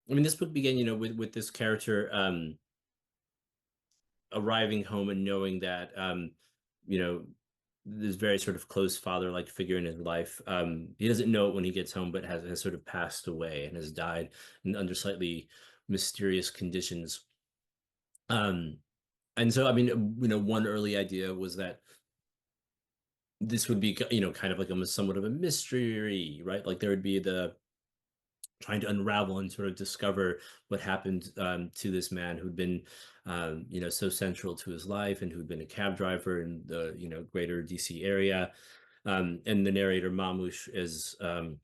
I mean, this book began, with this character arriving home and knowing that you know, this very sort of close father-like figure in his life. He doesn't know it when he gets home, but has sort of passed away and has died under slightly mysterious conditions. Um, and so, I mean, one early idea was that this would be, kind of like almost somewhat of a mystery, right? Like there would be the trying to unravel and sort of discover what happened to this man who'd been, so central to his life and who'd been a cab driver in the, greater DC area. And the narrator, Mamush, is, kind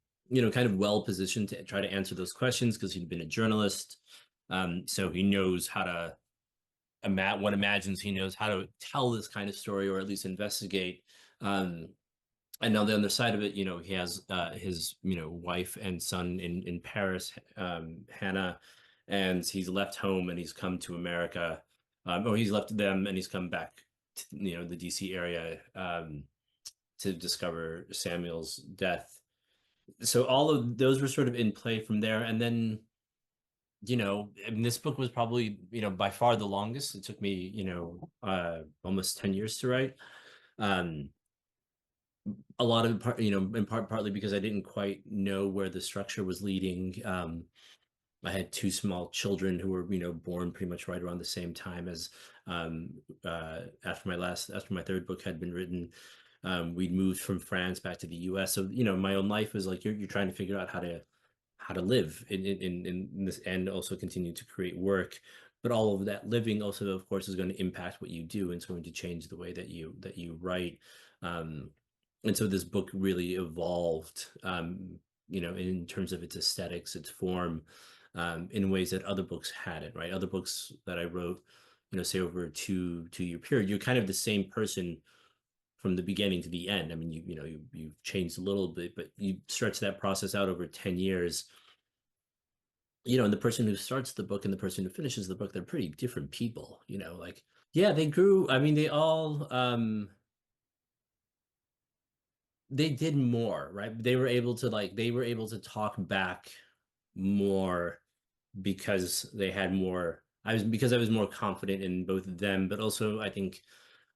of well positioned to try to answer those questions because he'd been a journalist. So he knows how to, one imagines he knows how to tell this kind of story or at least investigate. Um, and on the other side of it, he has his, wife and son in Paris, Hannah, and he's left home and he's come to America. Or he's left them and he's come back to, the DC area to discover Samuel's death. So all of those were sort of in play from there. And then, I mean, this book was probably, by far the longest. It took me, almost 10 years to write. Um, a lot of part, in part partly because I didn't quite know where the structure was leading. I had two small children who were, born pretty much right around the same time as after my third book had been written. We'd moved from France back to the US. So, my own life was like you're trying to figure out how to live in this and also continue to create work. But all of that living also, of course, is going to impact what you do and it's going to change the way that you write. Um, and so this book really evolved, in terms of its aesthetics, its form, in ways that other books hadn't, right? Other books that I wrote, say over a two-year period, you're kind of the same person from the beginning to the end. I mean, you've changed a little bit, but you stretch that process out over 10 years. And the person who starts the book and the person who finishes the book, they're pretty different people, like, yeah, they grew. I mean, they did more, right? They were able to talk back more because they had more. Because I was more confident in both of them, but also I think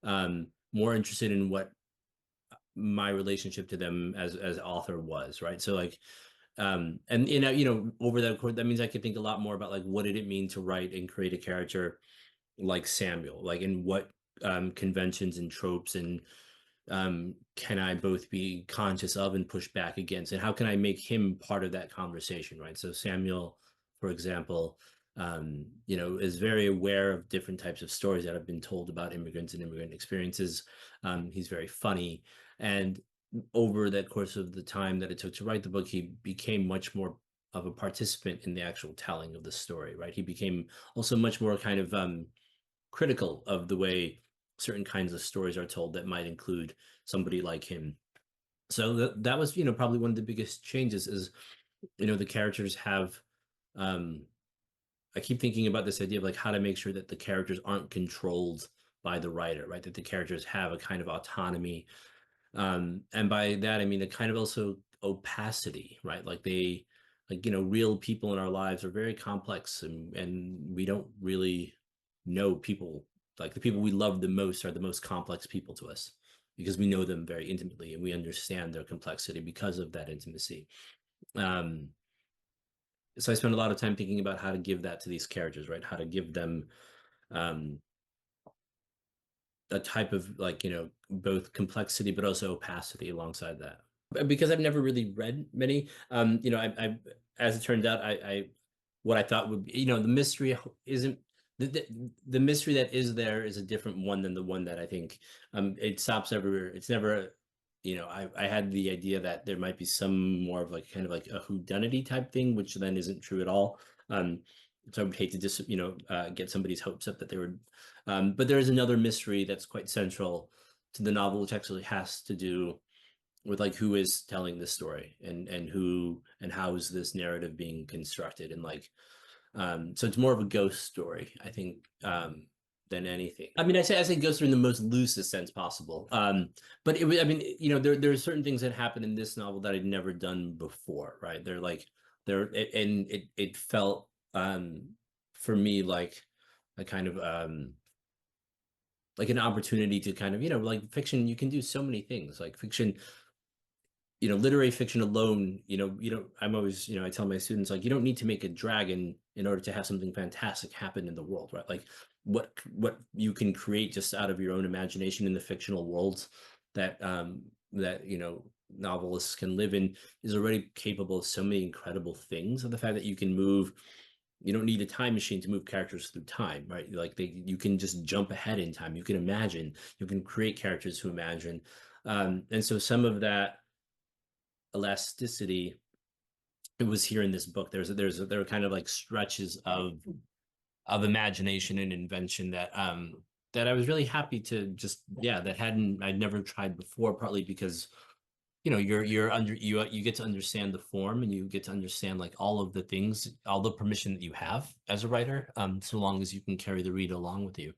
more interested in what my relationship to them as author was, right? So like and over that course, that means I could think a lot more about like what did it mean to write and create a character like Samuel, like in what conventions and tropes and can I both be conscious of and push back against? And how can I make him part of that conversation, right? So Samuel, for example, is very aware of different types of stories that have been told about immigrants and immigrant experiences. He's very funny. And over that course of the time that it took to write the book, he became much more of a participant in the actual telling of the story, right? He became also much more kind of critical of the way certain kinds of stories are told that might include somebody like him. So that was, probably one of the biggest changes is, the characters have, um, I keep thinking about this idea of like how to make sure that the characters aren't controlled by the writer, right? That the characters have a kind of autonomy. And by that, I mean a kind of also opacity, right? Like, real people in our lives are very complex and we don't really know people. Like the people we love the most are the most complex people to us because we know them very intimately and we understand their complexity because of that intimacy. Um, so I spend a lot of time thinking about how to give that to these characters, right? How to give them um, a type of like, both complexity but also opacity alongside that. Because I've never really read many, I as it turned out, what I thought would be, the mystery isn't the mystery that is there is a different one than the one that I think it stops everywhere. It's never, I had the idea that there might be some more of like kind of like a whodunity type thing, which then isn't true at all. So I would hate to just, get somebody's hopes up that they were, but there is another mystery that's quite central to the novel, which actually has to do with like who is telling this story and who and how is this narrative being constructed and like so it's more of a ghost story, I think, than anything. I mean, I say ghost story in the most loosest sense possible. But I mean, there are certain things that happen in this novel that I'd never done before, right? They're like and it felt um for me like a kind of like an opportunity to kind of, like fiction, you can do so many things. Like fiction, literary fiction alone, I'm always, I tell my students, like, you don't need to make a dragon in order to have something fantastic happen in the world, right? Like what you can create just out of your own imagination in the fictional worlds that novelists can live in is already capable of so many incredible things. And the fact that you don't need a time machine to move characters through time, right? Like you can just jump ahead in time. You can imagine, you can create characters who imagine. And so some of that elasticity, it was here in this book. There are kind of like stretches of imagination and invention that I was really happy to just, yeah, that I'd never tried before, partly because you get to understand the form, and you get to understand like all of the things, all the permission that you have as a writer, so long as you can carry the reader along with you.